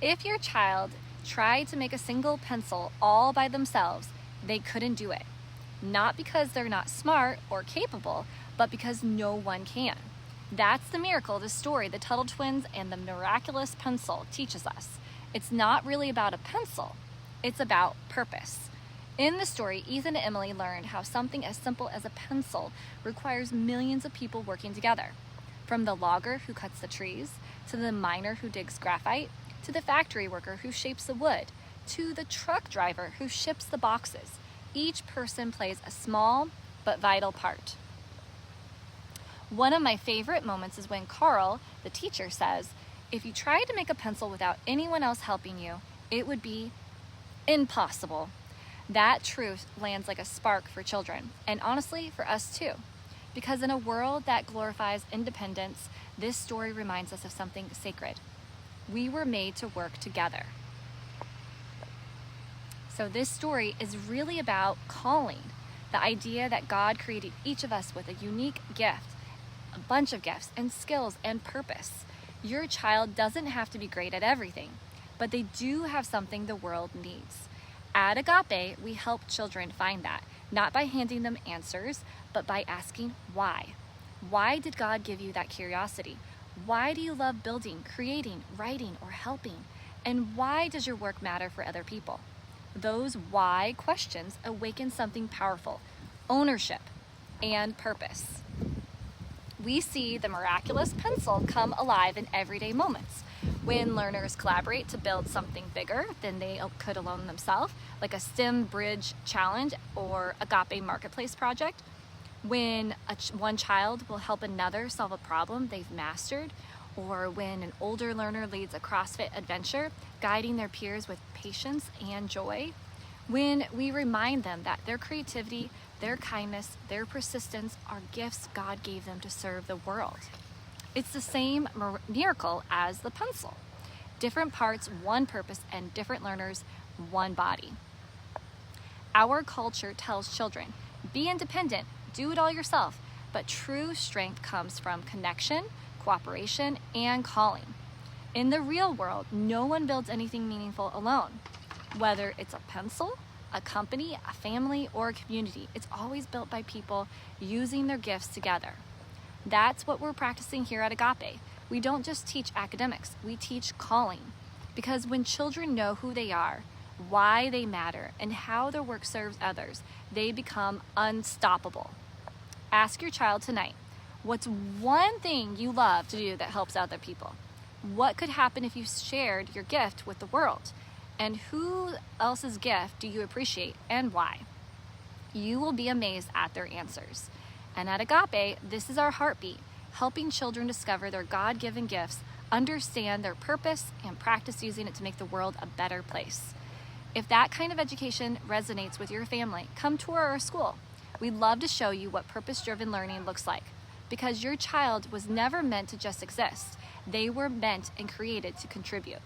If your child tried to make a single pencil all by themselves, they couldn't do it. Not because they're not smart or capable, but because no one can. That's the miracle the story the Tuttle Twins and the Miraculous Pencil teaches us. It's not really about a pencil, it's about purpose. In the story, Ethan and Emily learned how something as simple as a pencil requires millions of people working together. From the logger who cuts the trees, to the miner who digs graphite, to the factory worker who shapes the wood, to the truck driver who ships the boxes. Each person plays a small but vital part. One of my favorite moments is when Carl, the teacher, says, if you tried to make a pencil without anyone else helping you, it would be impossible. That truth lands like a spark for children, and honestly for us too. Because in a world that glorifies independence, this story reminds us of something sacred. We were made to work together. So this story is really about calling, the idea that God created each of us with a unique gift, a bunch of gifts and skills and purpose. Your child doesn't have to be great at everything, but they do have something the world needs. At Agape, we help children find that, not by handing them answers, but by asking why. Why did God give you that curiosity? Why do you love building, creating, writing, or helping? And why does your work matter for other people? Those why questions awaken something powerful, ownership and purpose. We see the miraculous pencil come alive in everyday moments. When learners collaborate to build something bigger than they could alone themselves, like a STEM bridge challenge or Agape Marketplace project. When one child will help another solve a problem they've mastered, or when an older learner leads a CrossFit adventure, guiding their peers with patience and joy. When we remind them that their creativity, their kindness, their persistence are gifts God gave them to serve the world. It's the same miracle as the pencil. Different parts, one purpose, and different learners, one body. Our culture tells children, be independent, do it all yourself, but true strength comes from connection, cooperation, and calling. In the real world, no one builds anything meaningful alone. Whether it's a pencil, a company, a family, or a community, it's always built by people using their gifts together. That's what we're practicing here at Agape. We don't just teach academics, we teach calling. Because when children know who they are, why they matter, and how their work serves others, they become unstoppable. Ask your child tonight, what's one thing you love to do that helps other people? What could happen if you shared your gift with the world? And who else's gift do you appreciate and why? You will be amazed at their answers. And at Agape, this is our heartbeat, helping children discover their God-given gifts, understand their purpose, and practice using it to make the world a better place. If that kind of education resonates with your family, come tour our school. We'd love to show you what purpose-driven learning looks like, because your child was never meant to just exist. They were meant and created to contribute.